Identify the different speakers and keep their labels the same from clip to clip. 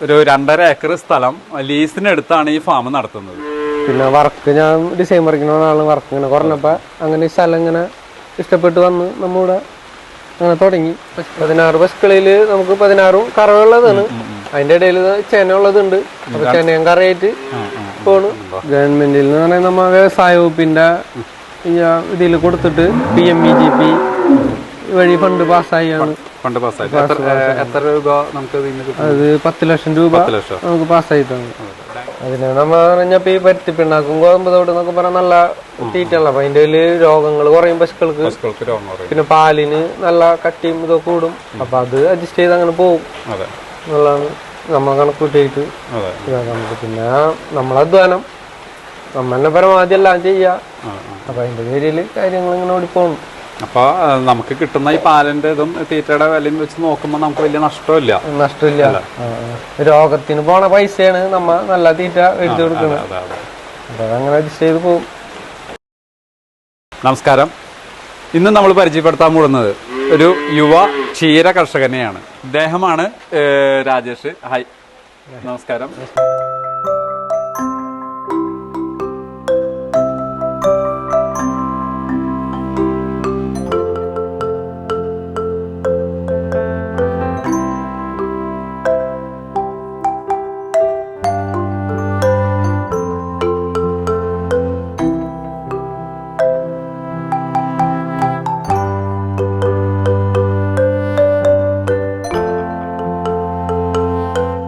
Speaker 1: ഒരു 2.5 ഏക്കർ സ്ഥലം ലീസിനെടുത്താണ് ഈ ഫാം നടത്തുന്നത്.
Speaker 2: പിന്നെ വർക്ക് ഞാൻ ഡിസൈൻ വരയ്ക്കുന്ന വർക്ക് ഇങ്ങനെ കുറഞ്ഞപ്പോൾ അങ്ങനെ ഈ സ്ഥലം ഇങ്ങനെ ഇഷ്ടപ്പെട്ട് വന്ന് നമ്മളിവിടെ അങ്ങനെ തുടങ്ങി. 16 പശുക്കളിൽ നമുക്ക് 16 കറവുള്ളതാണ്. അതിന്റെ ഇടയിൽ ചെന ഉള്ളതുണ്ട്. അപ്പൊ ചെനയും കറയായിട്ട് പോണ്. ഗവൺമെന്റിൽ എന്ന് പറഞ്ഞാൽ നമ്മ വ്യവസായ വകുപ്പിന്റെ ഇതിൽ കൊടുത്തിട്ട് PMEGP വഴി ഫണ്ട് പാസ്സായാണ്.
Speaker 1: എത്ര രൂപ നമുക്ക്
Speaker 2: അത് 10 ലക്ഷം രൂപ നമുക്ക് പാസ്സായിട്ടാണ്. അതിന് നമ്മ പറഞ്ഞപ്പോ ഈ പരുത്തി പിണ്ണാക്കും ഗോതമ്പ് തോട് എന്നൊക്കെ പറഞ്ഞാൽ നല്ല തീറ്റല്ല. അപ്പൊ അതിന്റെ രോഗങ്ങൾ കുറയും പശുക്കൾക്ക്. പിന്നെ പാലിന് നല്ല കട്ടിയും ഇതൊക്കെ കൂടും. അപ്പൊ അത് അഡ്ജസ്റ്റ് ചെയ്ത് അങ്ങനെ പോകും എന്നുള്ളതാണ് നമ്മ കണക്കൂട്ടിയിട്ട് ഇതാക്കാൻ പറ്റും. പിന്നെ നമ്മളധ്വാനം നമ്മ തന്നെ പരമാവധി എല്ലാം ചെയ്യാം. അപ്പൊ അതിന്റെ പേരിൽ കാര്യങ്ങൾ ഇങ്ങനെ ഓടിപ്പോകും.
Speaker 1: അപ്പൊ നമുക്ക് കിട്ടുന്ന ഈ പാലിന്റെ ഇതും തീറ്റയുടെ വിലയും വെച്ച് നോക്കുമ്പോ നമുക്ക് വലിയ
Speaker 2: നഷ്ടമില്ല. രോഗത്തിന് പോണ പൈസയാണ് നമ്മ നല്ല തീറ്റ എഴുതി കൊടുക്കുന്നത്. അപ്പൊ അതങ്ങനെ അഡ്ജസ്റ്റ് ചെയ്ത് പോകും.
Speaker 1: നമസ്കാരം. ഇന്ന് നമ്മൾ പരിചയപ്പെടുത്താൻ പോകുന്നത് ഒരു യുവ ക്ഷീര കർഷകനെയാണ്. ഇദ്ദേഹമാണ് രാജേഷ്. ഹായ്, നമസ്കാരം.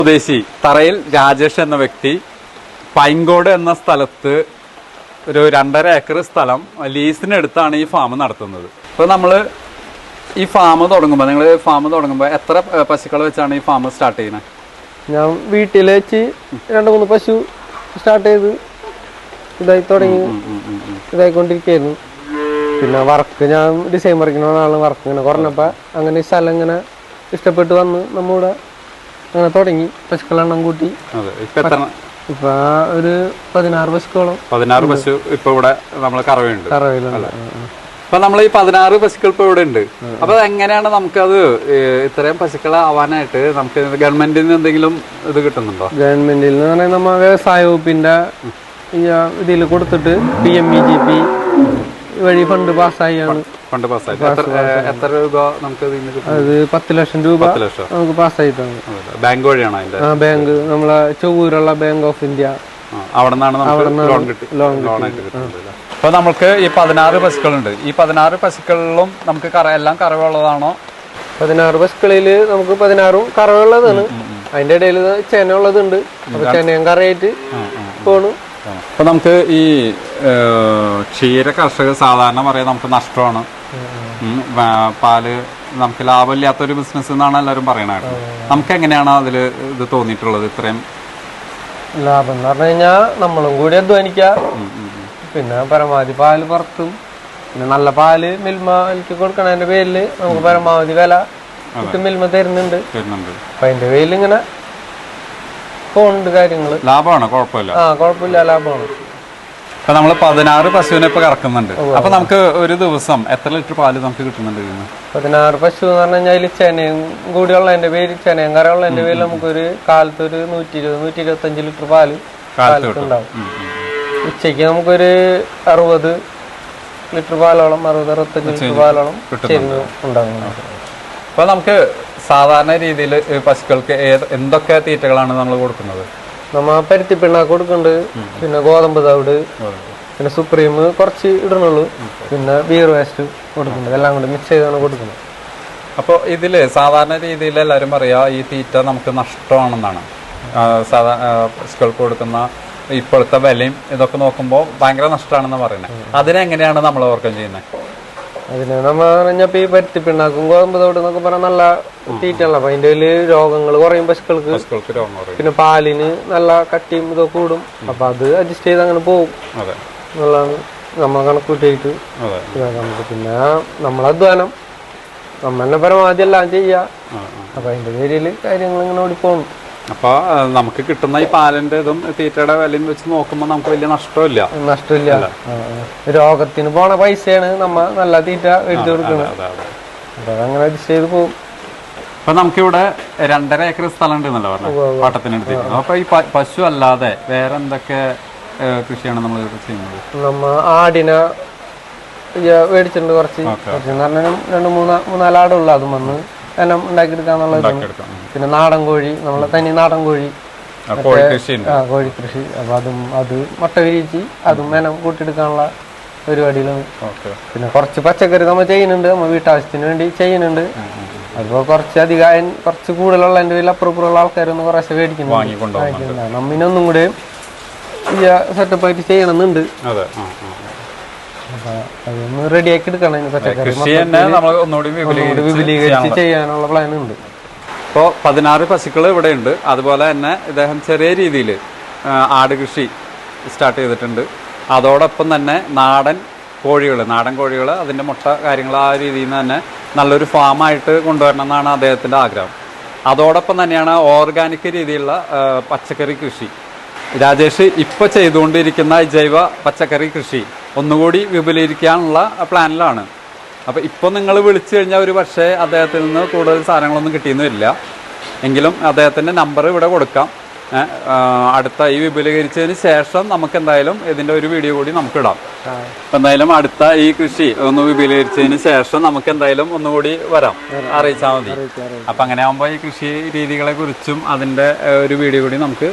Speaker 1: സ്വദേശി തറയിൽ രാജേഷ് എന്ന വ്യക്തി പൈങ്കോട് എന്ന സ്ഥലത്ത് ഒരു 2.5 ഏക്കർ സ്ഥലം ലീസിനെടുത്താണ് ഈ ഫാം നടത്തുന്നത്. ഇപ്പൊ നമ്മള് ഈ ഫാം തുടങ്ങുമ്പോ എത്ര പശുക്കൾ വെച്ചാണ് ഈ ഫാം സ്റ്റാർട്ട് ചെയ്യുന്നത്?
Speaker 2: ഞാൻ വീട്ടിൽ വെച്ച് 2-3 പശു സ്റ്റാർട്ട് ചെയ്ത് ഇതായിക്കൊണ്ടിരിക്കുന്നു. പിന്നെ വർക്ക് ഞാൻ ഡിസൈൻ വരയ്ക്കുന്ന വർക്ക് ഇങ്ങനെ കുറഞ്ഞപ്പോ അങ്ങനെ ഈ സ്ഥലം ഇങ്ങനെ ഇഷ്ടപ്പെട്ട് വന്ന് നമ്മളിവിടെ അങ്ങനെ തുടങ്ങി. പശുക്കളെണ്ണം കൂട്ടി ഇപ്പൊ ഒരു 16 പശുക്കളോളം.
Speaker 1: 16 പശു ഇപ്പൊ ഇവിടെ നമ്മള് കറവയുണ്ട്. അപ്പൊ നമ്മൾ ഈ 16 പശുക്കൾ ഇപ്പൊ ഇവിടെ ഉണ്ട്. അപ്പൊ എങ്ങനെയാണ് നമുക്കത് ഇത്രയും പശുക്കളാവാനായിട്ട് നമുക്ക് ഗവൺമെന്റിൽ നിന്ന് എന്തെങ്കിലും ഇത് കിട്ടുന്നുണ്ടോ?
Speaker 2: ഗവൺമെന്റിൽ എന്ന് പറഞ്ഞാൽ നമ്മ വ്യവസായ വകുപ്പിന്റെ ഇതിൽ കൊടുത്തിട്ട് PMEGP വഴി ഫണ്ട് പാസ്സായാണ്.
Speaker 1: എത്ര രൂപ നമുക്ക്
Speaker 2: അത് 10 ലക്ഷം രൂപ നമുക്ക് പാസ്സായിട്ടാണ്.
Speaker 1: ബാങ്ക് വഴിയാണോ അതിന്റെ?
Speaker 2: ബാങ്ക് നമ്മളെ ചൊവ്വൂരുള്ള ബാങ്ക് ഓഫ് ഇന്ത്യ,
Speaker 1: അവിടെ നിന്നാണ് ലോൺ ആയിട്ട് കിട്ടുന്നത്. അപ്പൊ നമുക്ക് ഈ 16 പശുക്കളുണ്ട്. ഈ 16 പശുക്കളിലും നമുക്ക് എല്ലാം കറവുള്ളതാണോ?
Speaker 2: 16 പശുക്കളിൽ നമുക്ക് 16 കറവുള്ളതാണ്. അതിന്റെ ഇടയിൽ ചെന ഉള്ളതുണ്ട്. അപ്പൊ ചെനയും കറയായിട്ട് പോണു.
Speaker 1: അപ്പൊ നമുക്ക് ഈ ക്ഷീര കർഷകർ സാധാരണ പറയാം നമുക്ക് നഷ്ടമാണ്, പാല് നമുക്ക് ലാഭമില്ലാത്തൊരു ബിസിനസ് എന്നാണ് എല്ലാവരും പറയണത്. നമുക്ക് എങ്ങനെയാണ് അതില് ഇത് തോന്നിയിട്ടുള്ളത്? ഇത്രയും
Speaker 2: ലാഭം എന്ന് പറഞ്ഞു കഴിഞ്ഞാൽ നമ്മളും കൂടി അധ്വാനിക്ക, പിന്നെ പരമാവധി പാല് പുറത്തും, പിന്നെ നല്ല പാല് മിൽമക്ക് കൊടുക്കണതിന്റെ പേരില് നമുക്ക് പരമാവധി വില മിൽമ തരുന്നുണ്ട്. അപ്പൊ അതിന്റെ പേരിൽ ഇങ്ങനെ പോകുന്നുണ്ട് കാര്യങ്ങള്.
Speaker 1: ലാഭമാണ്, കുഴപ്പമില്ല.
Speaker 2: കുഴപ്പമില്ല, ലാഭമാണ്.
Speaker 1: ഇപ്പൊ നമ്മള് 16 പശുവിനെ ഇപ്പൊ കറക്കുന്നുണ്ട്. അപ്പൊ നമുക്ക് ഒരു ദിവസം എത്ര ലിറ്റർ പാല് നമുക്ക് കിട്ടുന്നുണ്ട്?
Speaker 2: 16 പശു എന്ന് പറഞ്ഞു കഴിഞ്ഞാൽ ചെനയും കൂടിയുള്ളതിന്റെ പേര്, ചെനയും കറയുള്ളതിന്റെ പേരിൽ നമുക്കൊരു കാലത്ത് ഒരു 120-125 ലിറ്റർ പാല് കാലത്തുണ്ടാവും. ഉച്ചക്ക് നമുക്കൊരു 60 ലിറ്റർ പാലോളം, 60-65 ലിറ്റർ പാലോളം ഉണ്ടാകും.
Speaker 1: അപ്പൊ നമുക്ക് സാധാരണ രീതിയിൽ പശുക്കൾക്ക് എന്തൊക്കെ തീറ്റകളാണ് നമ്മൾ കൊടുക്കുന്നത്?
Speaker 2: നമ്മ പരുത്തി പിണ്ണാക്ക് കൊടുക്കുന്നുണ്ട്, പിന്നെ ഗോതമ്പ് തവിട്, പിന്നെ സുപ്രീം കുറച്ച് ഇടണുള്ളൂ, പിന്നെ ബീർ വേസ്റ്റ് കൊടുക്കുന്നുണ്ട്. എല്ലാം കൂടി മിക്സ് ചെയ്താണ് കൊടുക്കുന്നത്.
Speaker 1: അപ്പോൾ ഇതില് സാധാരണ രീതിയിൽ എല്ലാവരും പറയാ ഈ തീറ്റ നമുക്ക് നഷ്ടമാണെന്നാണ്. പശുക്കൾക്ക് കൊടുക്കുന്ന ഇപ്പോഴത്തെ വിലയും ഇതൊക്കെ നോക്കുമ്പോൾ ഭയങ്കര നഷ്ടമാണെന്ന് പറയുന്നത്. അതിനെങ്ങനെയാണ് നമ്മൾ ഓർക്കം ചെയ്യുന്നത്?
Speaker 2: അതിന് നമ്മ പറഞ്ഞപ്പോ ഈ പരുത്തി പിണ്ണാക്കും ഗോതമ്പ് തോട് എന്നൊക്കെ പറഞ്ഞാൽ നല്ല തീറ്റല്ല. അപ്പൊ അതിന്റെ രോഗങ്ങൾ കുറയും പശുക്കൾക്ക്. പിന്നെ പാലിന് നല്ല കട്ടിയും ഇതൊക്കെ കൂടും. അപ്പൊ അത് അഡ്ജസ്റ്റ് ചെയ്ത് അങ്ങനെ പോകും എന്നുള്ളതാണ് നമ്മ കണക്കൂട്ടിയിട്ട് ഇതാക്കാൻ പറ്റും. പിന്നെ നമ്മളധ്വാനം നമ്മ തന്നെ പരമാവധി എല്ലാം ചെയ്യാം. അപ്പൊ അതിന്റെ പേരിൽ കാര്യങ്ങൾ ഇങ്ങനെ ഓടിപ്പോകും.
Speaker 1: അപ്പൊ നമുക്ക് കിട്ടുന്ന ഈ പാലിന്റെ ഇതും തീറ്റയുടെ വിലയും വെച്ച് നോക്കുമ്പോ നമുക്ക് വലിയ നഷ്ടമില്ല.
Speaker 2: രോഗത്തിന് പോണ പൈസയാണ് നമ്മ നല്ല തീറ്റ എഴുതി കൊടുക്കുന്നത്. അപ്പൊ അതങ്ങനെ അഡ്ജസ്റ്റ് ചെയ്ത് പോകും.
Speaker 1: ഇപ്പൊ നമുക്കിവിടെ 2.5 ഏക്കർ സ്ഥലം ഉണ്ടെന്നല്ലോ പറഞ്ഞു പാട്ടത്തിന് എടുത്തിരുന്നു. അപ്പൊ ഈ പശു അല്ലാതെ വേറെ എന്തൊക്കെ കൃഷിയാണ് നമ്മൾ ചെയ്യുന്നത്?
Speaker 2: നമ്മ ആടിനെ മേടിച്ചിട്ടുണ്ട് കുറച്ച് പറഞ്ഞാൽ 2-3-4 ആടുള്ള അതും വന്ന് എല്ലാം ഉണ്ടാക്കിയെടുക്കാന്നുള്ളത്. പിന്നെ നാടൻ കോഴി, നമ്മളെ തനി നാടൻ കോഴി, കോഴി കൃഷി. അപ്പൊ അത് മുട്ട വിരിച്ച് അതും വേനം കൂട്ടിയെടുക്കാനുള്ള പരിപാടിയിലാണ്. പിന്നെ കുറച്ച് പച്ചക്കറി നമ്മൾ ചെയ്യുന്നുണ്ട്, നമ്മൾ വീട്ടാവശ്യത്തിന് വേണ്ടി ചെയ്യുന്നുണ്ട്. അതിപ്പോ കുറച്ച് കൂടുതലുള്ള എൻ്റെ വീട്ടിൽ അപ്പുറപ്പുറമുള്ള ആൾക്കാരൊന്നും കുറച്ച് മേടിക്കുന്നുണ്ട്. നമ്മിനൊന്നും കൂടെ സെറ്റപ്പ് ആയിട്ട് ചെയ്യണമെന്നുണ്ട്. അപ്പൊ അതൊന്ന് റെഡിയാക്കി എടുക്കണം. പച്ചക്കറി വിപുലീകരിച്ച് ചെയ്യാനുള്ള പ്ലാൻ ഉണ്ട്.
Speaker 1: ഇപ്പോൾ 16 പശുക്കൾ ഇവിടെ ഉണ്ട്. അതുപോലെ തന്നെ ഇദ്ദേഹം ചെറിയ രീതിയിൽ ആട് കൃഷി സ്റ്റാർട്ട് ചെയ്തിട്ടുണ്ട്. അതോടൊപ്പം തന്നെ നാടൻ കോഴികൾ അതിൻ്റെ മുട്ട കാര്യങ്ങൾ ആ രീതിയിൽ നിന്ന് തന്നെ നല്ലൊരു ഫാമായിട്ട് കൊണ്ടുവരണം എന്നാണ് അദ്ദേഹത്തിൻ്റെ ആഗ്രഹം. അതോടൊപ്പം തന്നെയാണ് ഓർഗാനിക് രീതിയിലുള്ള പച്ചക്കറി കൃഷി. രാജേഷ് ഇപ്പോൾ ചെയ്തുകൊണ്ടിരിക്കുന്ന ജൈവ പച്ചക്കറി കൃഷി ഒന്നുകൂടി വിപുലീകരിക്കാനുള്ള പ്ലാനിലാണ്. അപ്പോൾ ഇപ്പോൾ നിങ്ങൾ വിളിച്ചു കഴിഞ്ഞാൽ ഒരു പക്ഷേ അദ്ദേഹത്തിൽ നിന്ന് കൂടുതൽ സാധനങ്ങളൊന്നും കിട്ടിയെന്ന് വരില്ല. എങ്കിലും അദ്ദേഹത്തിൻ്റെ നമ്പർ ഇവിടെ കൊടുക്കാം. അടുത്ത ഈ വിപുലീകരിച്ചതിന് ശേഷം നമുക്ക് എന്തായാലും ഇതിൻ്റെ ഒരു വീഡിയോ കൂടി നമുക്ക് ഇടാം. അപ്പം എന്തായാലും അടുത്ത ഈ കൃഷി ഒന്ന് വിപുലീകരിച്ചതിന് ശേഷം നമുക്ക് എന്തായാലും ഒന്നുകൂടി വരാം, അറിയിച്ചാൽ മതി. അപ്പം അങ്ങനെ ആകുമ്പോൾ ഈ കൃഷി രീതികളെ കുറിച്ചും അതിൻ്റെ ഒരു വീഡിയോ കൂടി നമുക്ക്